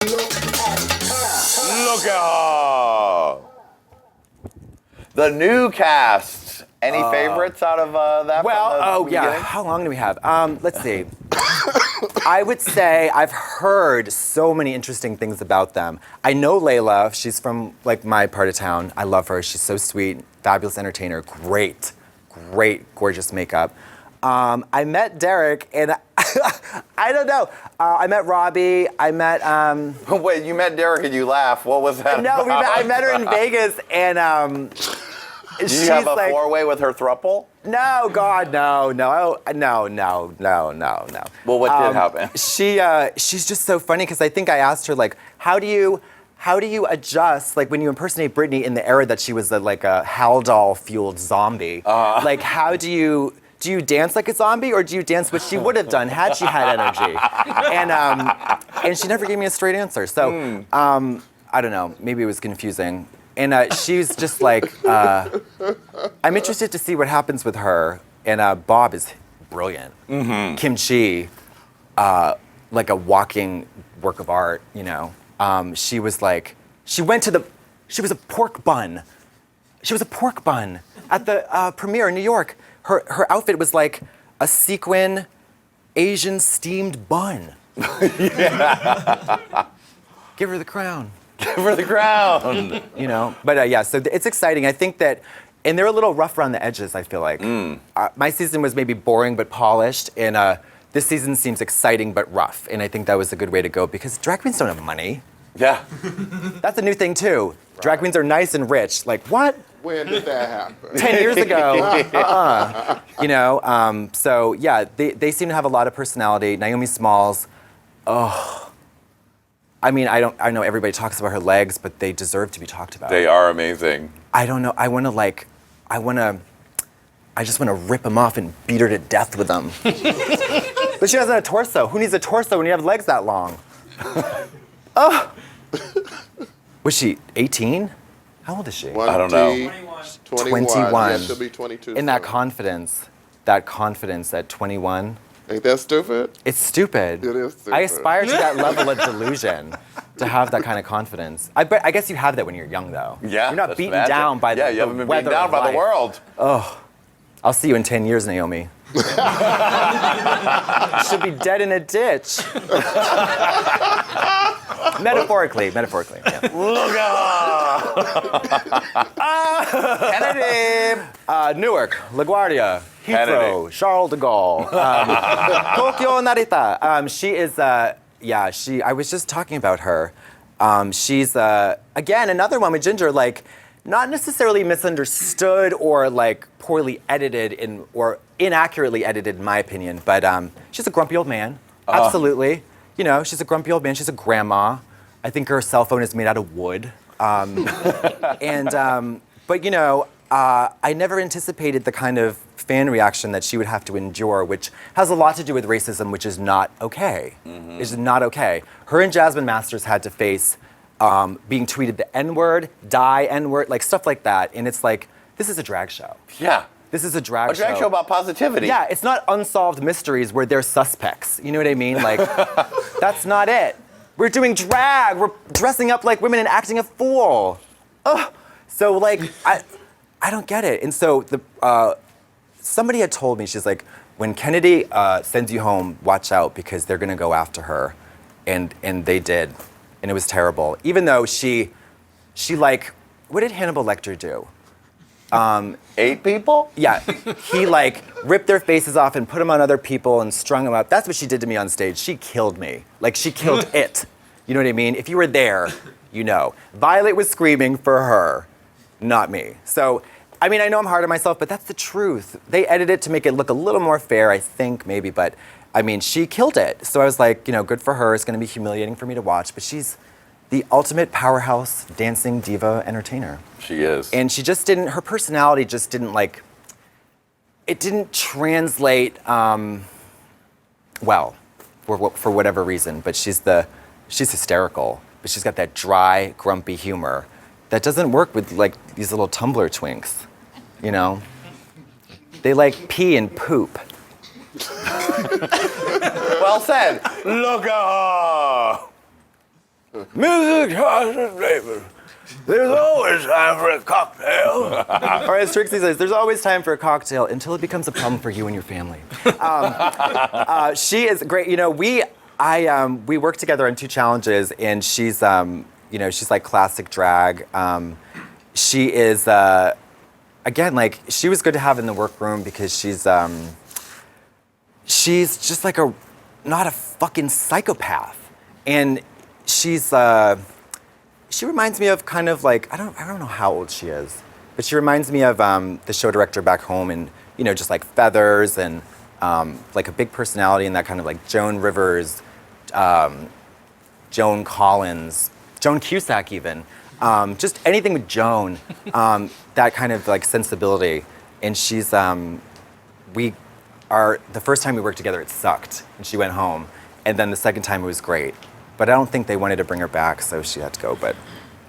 Look at her. The new cast. Any favorites out of that? Well, yeah. How long do we have? Let's see. I would say I've heard so many interesting things about them. I know Layla. She's from like my part of town. I love her. She's so sweet, fabulous entertainer. Great, gorgeous makeup. I met Derrick, and I don't know. I met Robbie. I met. Wait, you met Derrick and you laugh. What was that? No, I met her in Vegas, and. Did you have a four-way with her throuple? No, God, no. Well, what did happen? She's just so funny because I think I asked her like, how do you adjust like when you impersonate Britney in the era that she was like a Haldol-fueled zombie? Like, how do you dance like a zombie or do you dance what she would have done had she had energy? And she never gave me a straight answer. So I don't know. Maybe it was confusing. And she's just like, I'm interested to see what happens with her. And Bob is brilliant. Mm-hmm. Kim Chi, like a walking work of art, you know. She was like, she was a pork bun. She was a pork bun at the premiere in New York. Her outfit was like a sequin Asian steamed bun. Yeah. Give her the crown. Give her the crown. You know, but yeah, so it's exciting. I think that, and they're a little rough around the edges, I feel like. My season was maybe boring but polished, and this season seems exciting but rough, and I think that was a good way to go because drag queens don't have money. Yeah. That's a new thing too. Right. Drag queens are nice and rich. Like, what? When did that happen? 10 years ago. You know, so yeah, they seem to have a lot of personality. Naomi Smalls, I mean, I know everybody talks about her legs, but they deserve to be talked about. They are amazing. I don't know. I just want to rip them off and beat her to death with them. But she doesn't have a torso. Who needs a torso when you have legs that long? Oh. Was she 18? How old is she? I don't know. 21. Yeah, she'll be 22. In that confidence at 21. Ain't that stupid? It's stupid. It is stupid. I aspire to that level of delusion, to have that kind of confidence. I guess you have that when you're young, though. Yeah, you're not beaten down by the Yeah, you haven't been beaten weather down of by life. the world. Oh, I'll see you in 10 years, Naomi. Should be dead in a ditch. Metaphorically, yeah. Look at her. Kennedy. Newark, LaGuardia, Heathrow, Charles de Gaulle, Tokyo, Narita. She is, I was just talking about her. She's, again, another one with Ginger, like, not necessarily misunderstood or like poorly edited or inaccurately edited in my opinion, but she's a grumpy old man, absolutely. You know, she's a grumpy old man, she's a grandma. I think her cell phone is made out of wood. But you know, I never anticipated the kind of fan reaction that she would have to endure, which has a lot to do with racism, which is not okay. Mm-hmm. It's not okay. Her and Jasmine Masters had to face being tweeted the N-word, die N-word, like stuff like that. And it's like, this is a drag show. Yeah. This is a drag show. A drag show about positivity. Yeah, it's not unsolved mysteries where they're suspects. You know what I mean? Like, that's not it. We're doing drag. We're dressing up like women and acting a fool. Ugh. So like, I don't get it. And so somebody had told me, she's like, when Kennedy sends you home, watch out because they're gonna go after her. And they did. And it was terrible. Even though she like, what did Hannibal Lecter do? 8 people? Yeah, he like ripped their faces off and put them on other people and strung them up. That's what she did to me on stage. She killed me. Like she killed it. You know what I mean? If you were there, you know. Violet was screaming for her, not me. So, I mean, I know I'm hard on myself, but that's the truth. They edited it to make it look a little more fair, I think, maybe, but I mean, she killed it. So I was like, you know, good for her. It's gonna be humiliating for me to watch, but she's the ultimate powerhouse dancing diva entertainer. She is. And she just didn't, her personality just didn't like, it didn't translate well for whatever reason, but she's hysterical, but she's got that dry, grumpy humor that doesn't work with like these little Tumblr twinks, you know? They like pee and poop. Well said. Look at her. Music has a flavor. There's always time for a cocktail. Or as TRIXIE says, there's always time for a cocktail until it becomes a problem for you and your family. She is great. You know, we worked together on 2 challenges, and she's, you know, she's like classic drag. She is, again, like, she was good to have in the workroom because she's just like not a fucking psychopath. And she's, she reminds me of kind of like, I don't know how old she is, but she reminds me of the show director back home, and, you know, just like feathers and like a big personality, and that kind of like Joan Rivers, Joan Collins, Joan Cusack even. Just anything with Joan, that kind of like sensibility. And she's, the first time we worked together, it sucked, and she went home. And then the second time it was great. But I don't think they wanted to bring her back, so she had to go. But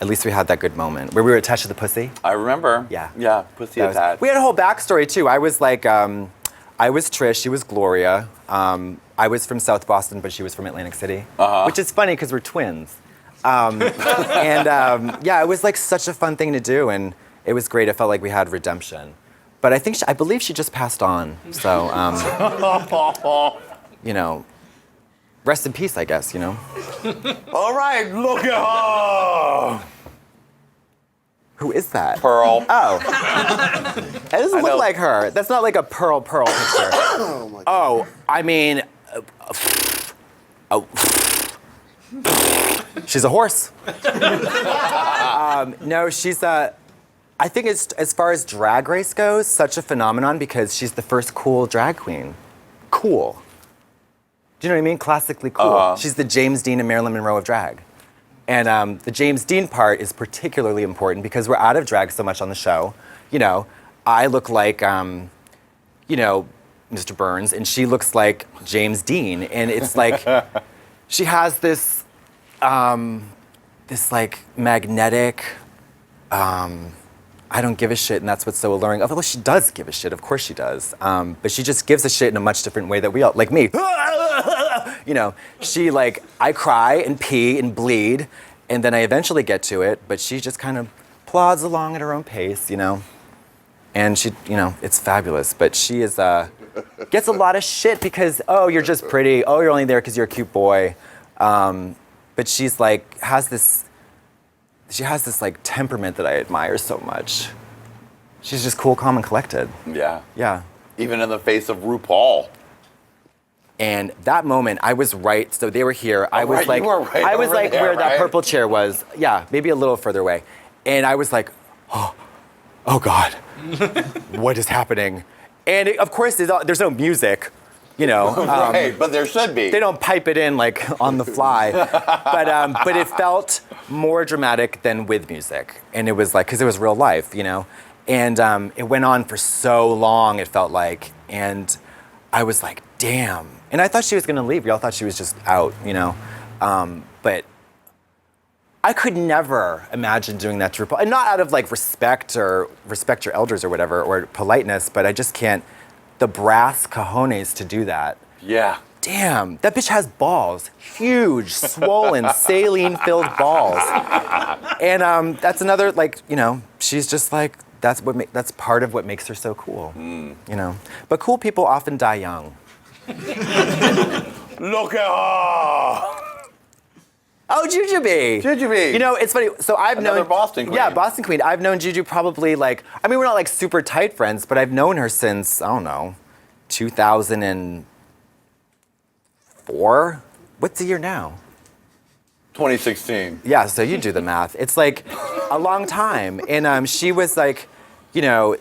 at least we had that good moment where we were attached to the pussy. I remember. Yeah. Yeah, pussy attached. We had a whole backstory too. I was like, I was Trish, she was Gloria. I was from South Boston, but she was from Atlantic City, which is funny because we're twins. Yeah, it was like such a fun thing to do, and it was great. It felt like we had redemption. But I believe she just passed on. So, you know, rest in peace, I guess, you know. All right, look at her. Who is that? Pearl. Oh. That doesn't look like her. That's not like a Pearl picture. Oh my God. Oh, I mean, she's a horse. No, she's I think it's, as far as Drag Race goes, such a phenomenon because she's the first cool drag queen. Cool. Do you know what I mean? Classically cool. She's the James Dean and Marilyn Monroe of drag. And the James Dean part is particularly important because we're out of drag so much on the show. You know, I look like, you know, Mr. Burns, and she looks like James Dean. And it's like, she has this, this like magnetic, I don't give a shit, and that's what's so alluring. Although she does give a shit, of course she does. But she just gives a shit in a much different way that we all, like me. You know, she like, I cry and pee and bleed, and then I eventually get to it, but she just kind of plods along at her own pace, you know? And she, you know, it's fabulous. But she is, gets a lot of shit because, oh, you're just pretty. Oh, you're only there because you're a cute boy. But she's like, she has this like temperament that I admire so much. She's just cool, calm, and collected. Yeah. Yeah. Even in the face of RuPaul. And that moment, I was right. So they were here. I was right, like, you were right I was over like there, where that right? purple chair was. Yeah, maybe a little further away. And I was like, oh God, what is happening? And of course, there's no music, you know. Right, but there should be. They don't pipe it in like on the fly, but it felt more dramatic than with music, and it was like because it was real life, you know, and it went on for so long. It felt like, and I was like, damn. And I thought she was gonna leave. We all thought she was just out, you know, but I could never imagine doing that to RuPaul, and not out of like respect or respect your elders or whatever or politeness, but I just can't. The brass cojones to do that. Yeah. Damn, that bitch has balls. Huge, swollen, saline-filled balls. And that's another, like, you know, she's just like, that's part of what makes her so cool, you know. But cool people often die young. Look at her. Oh, Jujubee. Jujubee. You know, it's funny. So I've Another known Boston queen. Yeah, Boston queen. I've known Juju probably like, I mean, we're not like super tight friends, but I've known her since, I don't know, 2004? What's the year now? 2016. Yeah, so you do the math. It's like a long time. And she was like, you know,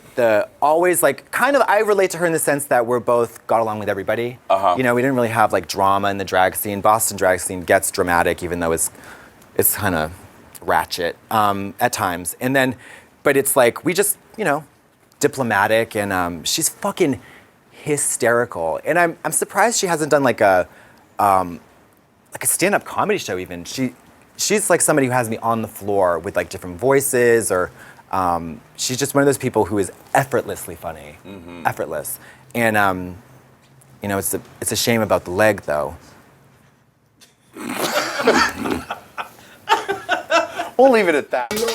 always like, kind of, I relate to her in the sense that we're both got along with everybody. You know, we didn't really have like drama in the drag scene. Boston drag scene gets dramatic, even though it's kind of ratchet at times. And then, but it's like, we just, you know, diplomatic, and she's fucking hysterical. And I'm surprised she hasn't done like a stand-up comedy show even. She's like somebody who has me on the floor with like different voices, or she's just one of those people who is effortlessly funny, effortless. And you know, it's a shame about the leg though. We'll leave it at that.